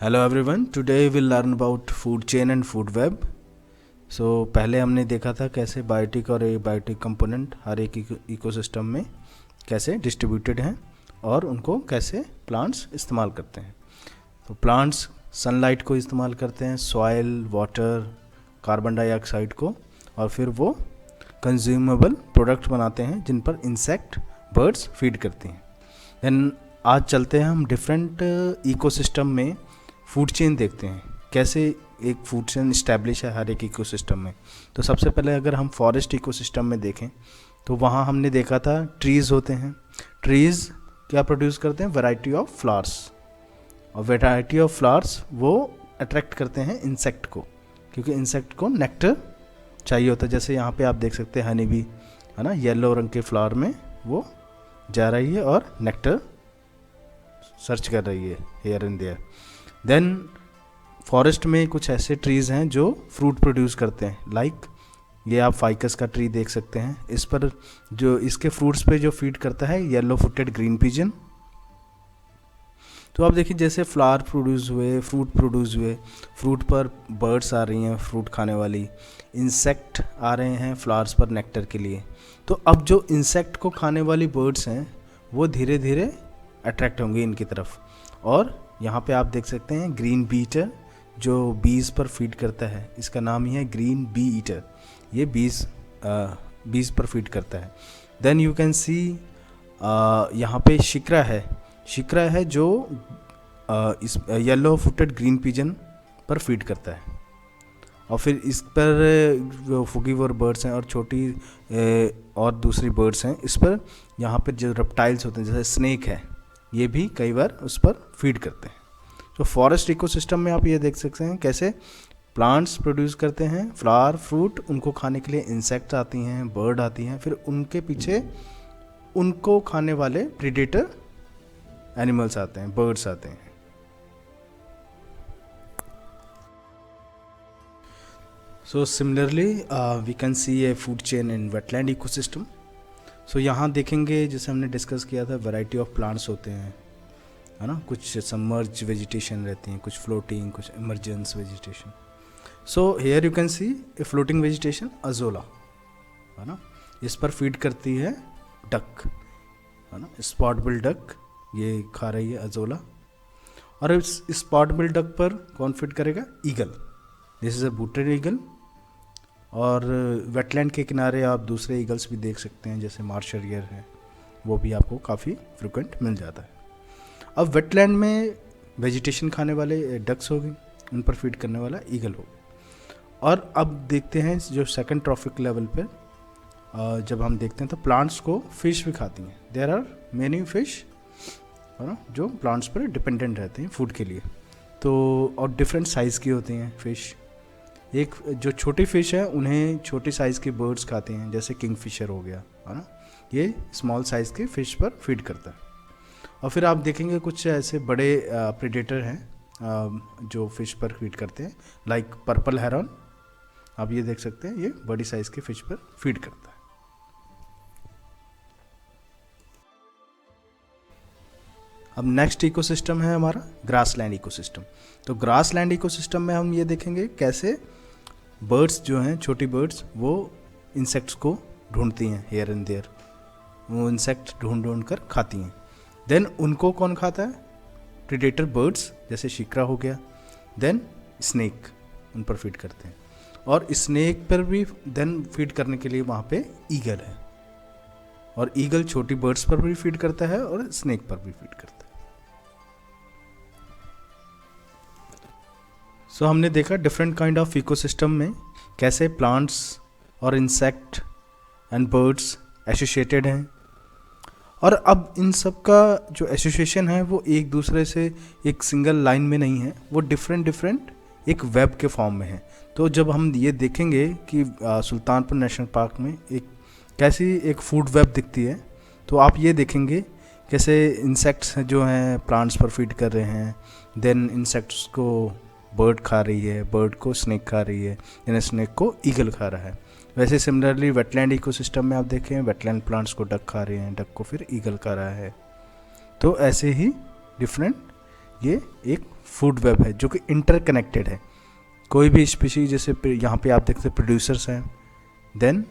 Hello everyone, today will learn about food chain and food web. So पहले हमने देखा था कैसे बायोटिक और एबायोटिक कंपोनेंट हर एक इकोसिस्टम में कैसे डिस्ट्रीब्यूटेड हैं और उनको कैसे प्लांट्स इस्तेमाल करते हैं। तो प्लांट्स सनलाइट को इस्तेमाल करते हैं, सॉइल, वाटर, कार्बन डाइऑक्साइड को, और फिर वो कंज्यूमेबल प्रोडक्ट बनाते हैं जिन पर इंसेक्ट, बर्ड्स फीड करती हैं। देन आज चलते हैं हम डिफरेंट इकोसिस्टम में फूड चेन देखते हैं, कैसे एक फूड चेन इस्टेब्लिश है हर एक इकोसिस्टम में। तो सबसे पहले अगर हम फॉरेस्ट इकोसिस्टम में देखें तो वहाँ हमने देखा था ट्रीज़ होते हैं। ट्रीज़ क्या प्रोड्यूस करते हैं? वैरायटी ऑफ फ्लावर्स, और वैरायटी ऑफ फ्लावर्स वो अट्रैक्ट करते हैं इंसेक्ट को, क्योंकि इंसेक्ट को नेक्टर चाहिए होता है। जैसे यहाँ पे आप देख सकते हैं हनी बी, है ना, येलो रंग के फ्लावर में वो जा रही है और नेक्टर सर्च कर रही है here and there. Then forest में कुछ ऐसे ट्रीज़ हैं जो फ्रूट प्रोड्यूस करते हैं, लाइक ये आप फाइकस का ट्री देख सकते हैं। इस पर जो इसके फ्रूट्स पे जो फीड करता है येलो फुटेड ग्रीन पिजन। तो आप देखिए जैसे फ्लावर प्रोड्यूस हुए, फ्रूट प्रोड्यूस हुए, फ्रूट पर बर्ड्स आ रही हैं फ्रूट खाने वाली, इंसेक्ट आ रहे हैं फ्लावर्स पर नेक्टर के लिए। तो अब जो इंसेक्ट को खाने वाली बर्ड्स हैं वो धीरे धीरे अट्रैक्ट होंगे इनकी तरफ। और यहाँ पे आप देख सकते हैं ग्रीन बी ईटर जो बीज पर फीड करता है, इसका नाम ही है ग्रीन बी ईटर। ये बीज पर फीड करता है। देन यू कैन सी यहाँ पे शिक्रा है जो इस येलो फुटेड ग्रीन पिजन पर फीड करता है। और फिर इस पर जो फुगीवर बर्ड्स हैं और छोटी और दूसरी बर्ड्स हैं, इस पर यहाँ पर जो रेप्टाइल्स होते हैं जैसे स्नेक है, ये भी कई बार उस पर फीड करते हैं। तो फॉरेस्ट इकोसिस्टम में आप ये देख सकते हैं कैसे प्लांट्स प्रोड्यूस करते हैं फ्लावर, फ्रूट, उनको खाने के लिए इंसेक्ट आती हैं, बर्ड आती हैं, फिर उनके पीछे उनको खाने वाले प्रीडेटर एनिमल्स आते हैं, बर्ड्स आते हैं। So similarly we can see a food chain in wetland ecosystem. So यहाँ देखेंगे जैसे हमने डिस्कस किया था, वैरायटी ऑफ प्लांट्स होते हैं, है ना, कुछ सबमर्ज वेजिटेशन रहती हैं, कुछ फ्लोटिंग, कुछ emergence vegetation. So here you can see a floating vegetation azolla, है ना, इस पर फीड करती है डक, है ना, स्पॉट बिल डक, ये खा रही है अजोला। और इस स्पॉट बिल डक पर कौन फीड करेगा? Eagle. This is a booted eagle. और वेटलैंड के किनारे आप दूसरे ईगल्स भी देख सकते हैं, जैसे मार्शरियर है, वो भी आपको काफ़ी फ्रिक्वेंट मिल जाता है। अब वेटलैंड में वेजिटेशन खाने वाले डक्स हो गए, उन पर फीड करने वाला ईगल हो गया। और अब देखते हैं जो सेकंड ट्रॉफिक लेवल पे जब हम देखते हैं तो प्लांट्स को फिश भी खाती हैं। देयर आर मेनी फिश, है ना, जो प्लांट्स पर डिपेंडेंट रहते हैं फूड के लिए। तो और डिफरेंट साइज़ की होती हैं फिश। एक जो छोटी फ़िश है उन्हें छोटी साइज़ के बर्ड्स खाते हैं, जैसे किंगफिशर हो गया, है ना, ये स्मॉल साइज़ के फ़िश पर फीड करता है। और फिर आप देखेंगे कुछ ऐसे बड़े प्रेडेटर हैं जो फ़िश पर फीड करते हैं, लाइक पर्पल हेरॉन, आप ये देख सकते हैं, ये बड़ी साइज़ के फ़िश पर फीड करता है। अब नेक्स्ट इकोसिस्टम है हमारा ग्रासलैंड इकोसिस्टम। तो ग्रासलैंड इकोसिस्टम में हम ये देखेंगे कैसे बर्ड्स जो हैं, छोटी बर्ड्स, वो इंसेक्ट्स को ढूंढती हैं हेयर एंड देयर, वो इंसेक्ट ढूंढ कर खाती हैं। देन उनको कौन खाता है? प्रीडेटर बर्ड्स, जैसे शिक्रा हो गया। देन स्नेक उन पर फीड करते हैं, और स्नेक पर भी देन फीड करने के लिए वहाँ पे ईगल है, और ईगल छोटी बर्ड्स पर भी फीड करता है और स्नेक पर भी फीड करता है। सो हमने देखा डिफरेंट काइंड ऑफ इकोसिस्टम में कैसे प्लांट्स और इंसेक्ट एंड बर्ड्स एसोसिएटेड हैं। और अब इन सब का जो एसोसिएशन है वो एक दूसरे से एक सिंगल लाइन में नहीं है, वो डिफरेंट एक वेब के फॉर्म में है। तो जब हम ये देखेंगे कि सुल्तानपुर नेशनल पार्क में एक कैसी एक फूड वेब दिखती है, तो आप ये देखेंगे कैसे इंसेक्ट्स जो हैं प्लांट्स पर फीड कर रहे हैं, देन इंसेक्ट्स को बर्ड खा रही है, बर्ड को स्नेक खा रही है, यानी स्नेक को ईगल खा रहा है। वैसे सिमिलरली वेटलैंड इकोसिस्टम में आप देखें वेटलैंड प्लांट्स को डक खा रहे हैं, डक को फिर ईगल खा रहा है। तो ऐसे ही डिफरेंट ये एक फूड वेब है जो कि इंटरकनेक्टेड है। कोई भी स्पीशीज, जैसे यहाँ पे आप देखते हैं प्रोड्यूसर्स हैं, देन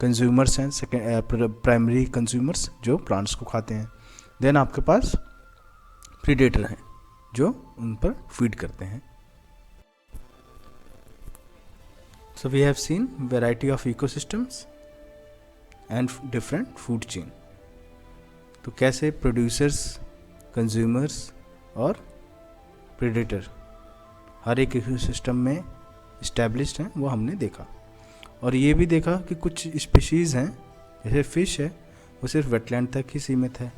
कंज्यूमर्स हैं, सेकेंड प्राइमरी कंज्यूमर्स जो प्लांट्स को खाते हैं, देन आपके पास प्रीडेटर हैं जो उन पर फीड करते हैं। So we have seen variety of ecosystems and different food chain. तो कैसे प्रोड्यूसर्स, कंज्यूमर्स और प्रेडेटर हर एक इकोसिस्टम में इस्टेब्लिश्ड हैं, वो हमने देखा। और ये भी देखा कि कुछ स्पीशीज़ हैं, जैसे फ़िश है, वो सिर्फ वेटलैंड तक ही सीमित है।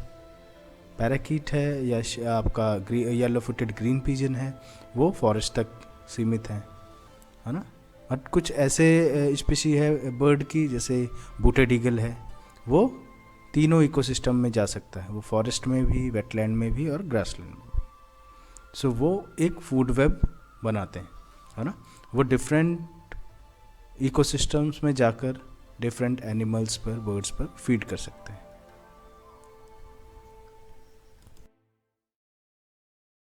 पैराकीट है या आपका येलो फुटेड ग्रीन पिजन है, वो फॉरेस्ट तक सीमित है ना। और कुछ ऐसे स्पीशी है बर्ड की, जैसे बूटेड ईगल है, वो तीनों इकोसिस्टम में जा सकता है, वो फॉरेस्ट में भी, वेटलैंड में भी और ग्रासलैंड में भी। सो वो एक फूड वेब बनाते हैं, है ना। वो डिफरेंट इकोसिस्टम्स में जाकर डिफरेंट एनिमल्स पर, बर्ड्स पर फीड कर सकते हैं।